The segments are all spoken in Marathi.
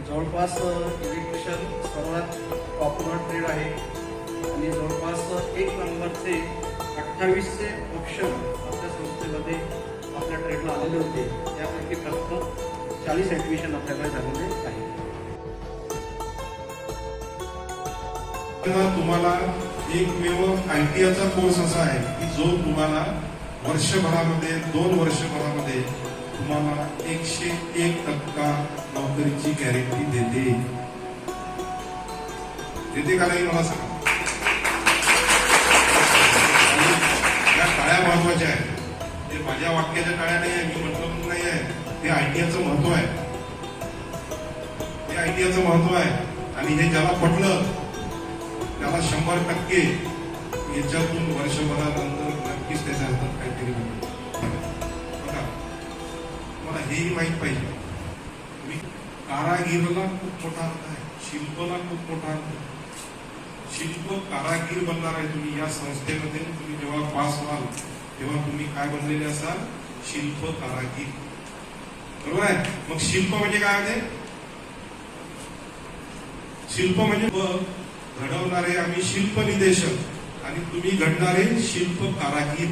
जवळपास इलेक्ट्रिशियन सर्वात पॉप्युलर ट्रेड आहे आणि जवळपास 1 नंबरचे 2800 ऑप्शन आपल्या संस्थेमध्ये आपल्या ट्रेडला आलेले होते. त्यापैकी फक्त 40 ॲडमिशन आपल्याकडे झालेले आहे. तुम्हाला एकमेव ITIचा कोर्स असा आहे की जो तुम्हाला वर्षभरामध्ये 2 वर्षभरामध्ये तुम्हाला 101% नोकरीची गॅरंटी देते का नाही मला सांगा. या टाळ्या महत्वाच्या आहेत. ते माझ्या वाक्याच्या टाळ्या नाही आहे, मी म्हटलं नाही आहे. ते ITIचं महत्व आहे. ते ITIचं महत्व आहे आणि हे ज्याला पटलं त्याला 100% याच्यातून वर्षभरानंतर नक्कीच त्याच्या हातात काहीतरी बघा. मला हेही माहीत पाहिजे कारागीरला खूप मोठा अर्थ आहे, शिल्पला खूप मोठा अर्थ आहे. शिल्प कारागीर बनणार आहे तुम्ही या संस्थेमध्ये. तुम्ही जेव्हा पास व्हाल तेव्हा तुम्ही काय बनलेले असाल? शिल्प कारागीर. बरोबर आहे. मग शिल्प म्हणजे काय होते? शिल्प म्हणजे घडवणारे आम्ही शिल्प निदेशक आणि तुम्ही घडणारे शिल्प कारागीर.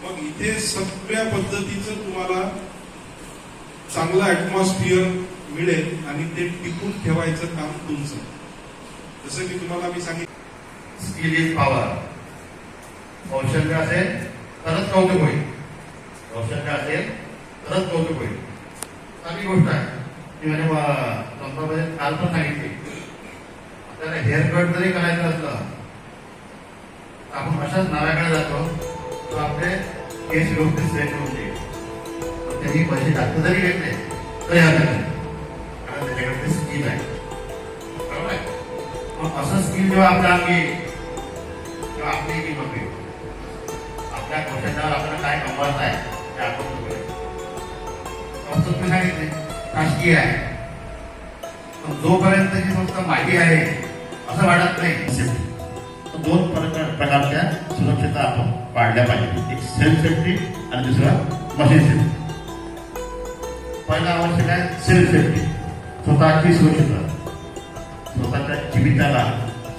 मग इथे सगळ्या पद्धतीचं तुम्हाला चांगलं ऍटमॉस्फिअर मिळेल आणि ते टिकून ठेवायचं काम तुमचं. जसं की तुम्हाला मी सांगितलं, स्किल इज पॉवर. कौशल्य असेल तरच कौतुक होईल. कौशल्य असेल तरच कौतुक होईल. चांगली गोष्ट आहे ती. म्हणजे कंपनीमध्ये काल पण सांगितली, आपल्याला हेअर कट जरी करायचं असलं आपण अशाच नाराकडे जातो तर आपले केस व्यवस्थित सेट होऊन जाईल. त्यांनी पैसे जास्त जरी घेतले तरी हरकत नाही, कारण त्याच्याकडे स्किल आहे. बरोबर आहे. मग असं स्किल जेव्हा आपल्या अंगी तेव्हा आपली किंमत होईल. आपल्या कौशल्यावर आपल्याला काय कमवायचं आहे ते आपण तुम्ही सांगितले राजकीय आहे. पण जोपर्यंत ही संस्था माझी आहे असं वाटत नाही. 2 प्रकारच्या सुरक्षता आपण पाळल्या पाहिजे. एक सेल्फ सेफ्टी आणि दुसरा मशीन सेफ्टी. पहिला आवश्यक आहे सेल्फ सेफ्टी, स्वतःची सुरक्षितता. स्वतःच्या जीविताला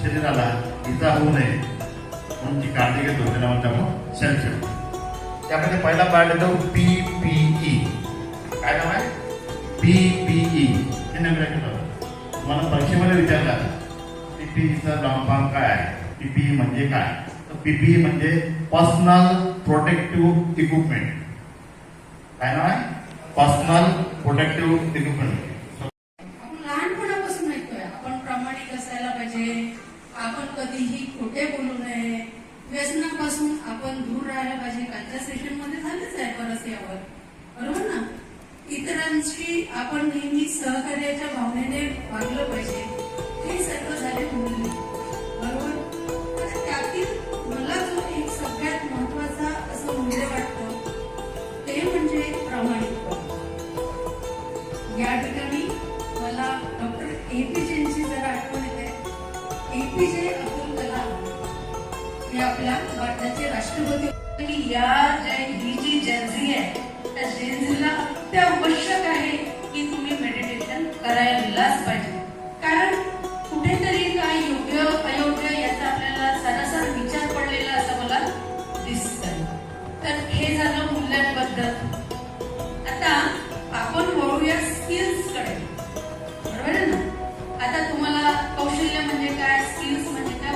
शरीराला इजा होऊ नये म्हणून जी काळजी घेतो त्याला म्हणतो आपण सेल्फ सेफ्टी. त्यामध्ये पहिला पार्ट येतो PPE. काय नाव आहे? PPE. हे नेमकं केलं तुम्हाला परीक्षेमध्ये विचारला PPEचा फॉर्म काय आहे, PPE म्हणजे काय? तर PPE म्हणजे पर्सनल प्रोटेक्टिव्ह इक्विपमेंट. काय नाव आहे? Personal protective equipment. आपण लहानपणापासून ऐकतोय आपण प्रामाणिक असायला पाहिजे, आपण कधीही खोटे बोलू नये, व्यसनापासून आपण दूर राहायला पाहिजे. कालच्या सेशन मध्ये झालंच आहे परत यावर. बरोबर ना? इतरांशी आपण नेहमी सहकार्याच्या भावनेने वागलं पाहिजे. हे सर्व झाले मूल्य. बरोबर. आणि त्यातील मला जो एक सगळ्यात महत्वाचा असं मूल्य वाटतं ते म्हणजे प्रामाणिकपणा. या ठिकाणी मला डॉक्टर APJेंची जरा आठवण येते. APJ अब्दुल कलाम हे आपल्या भारताचे राष्ट्रपती. ही जी जेन्झी आहे त्या जेन्झीला अत्यावश्यक आहे की तुम्ही मेडिटेशन करायलाच पाहिजे. कारण कुठेतरी काय योग्य अयोग्य याचा आपल्याला सरासर विचार पडलेला असं मला दिसतंय. तर हे झालं मूल्यांबद्दल. आता आपण वळूया स्किल्स कडे. बरोबर आहे ना? आता तुम्हाला कौशल्य म्हणजे काय, स्किल्स म्हणजे काय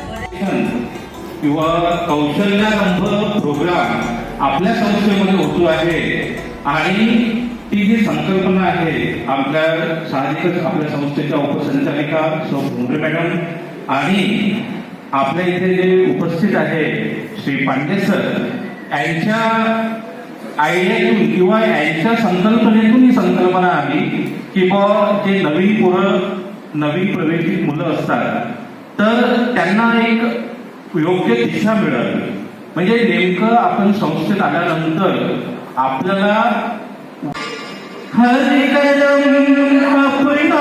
किंवा कौशल्यारंभ प्रोग्राम आपल्या संस्थेमध्ये होतो आहे. आणि ती जी संकल्पना आहे आपल्या साहजिकच आपल्या संस्थेच्या उपसंचालिका सौ भोंगरे मॅडम आणि आपल्या इथे जे उपस्थित आहे श्री पांडे सर यांच्या आयडियातून किंवा यांच्या संकल्पनेतून ही संकल्पना आली की जे नवीन नवीन प्रवेशित मुलं असतात तर त्यांना एक योग्य दिशा मिळाली. म्हणजे नेमकं आपण संस्थेत आल्यानंतर आपल्याला हर कदम अपना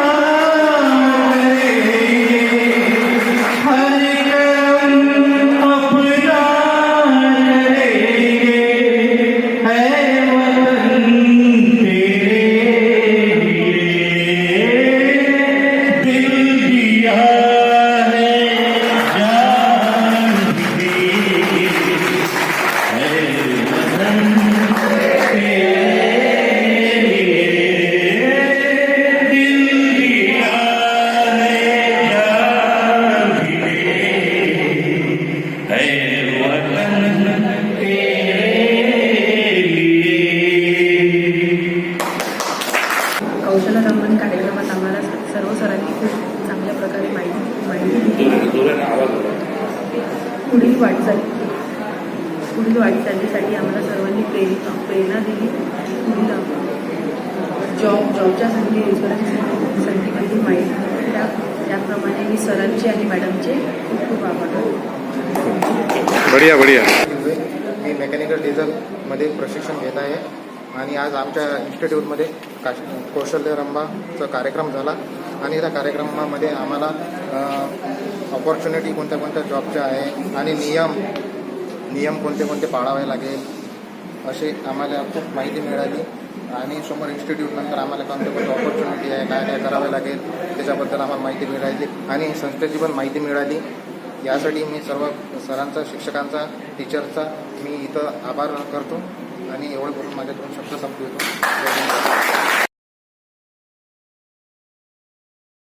आम्हाला सर्व सरांनी खूप चांगल्या प्रकारे माहिती दिली. पुढील वाटचालीसाठी आम्हाला सर्वांनी प्रेरणा दिली. पुढील जॉबच्या संधी, रोजगाराच्या संधीबद्दल माहिती दिली. त्याप्रमाणे मी सरांचे आणि मॅडमचे खूप खूप आभार मानते. मी मेकॅनिकल डिझेलमध्ये प्रशिक्षण घेत आहे आणि आज आमच्या इन्स्टिट्यूटमध्ये कौशल्य रंभाचा कार्यक्रम झाला आणि त्या कार्यक्रमामध्ये आम्हाला ऑपॉर्च्युनिटी कोणत्या कोणत्या जॉबच्या आहे आणि नियम कोणते कोणते पाळावे लागेल असे आम्हाला खूप माहिती मिळाली. आणि समोर इन्स्टिट्यूटनंतर आम्हाला कोणत्या कोणत्या ऑपॉर्च्युनिटी आहे, काय काय करावे लागेल त्याच्याबद्दल आम्हाला माहिती मिळाली आणि संस्थेची पण माहिती मिळाली. यासाठी मी सर्व सरांचा, शिक्षकांचा, टीचरचा मी इथं आभार करतो आणि एवढं बोलून माझ्या 2 शब्द संपवतो.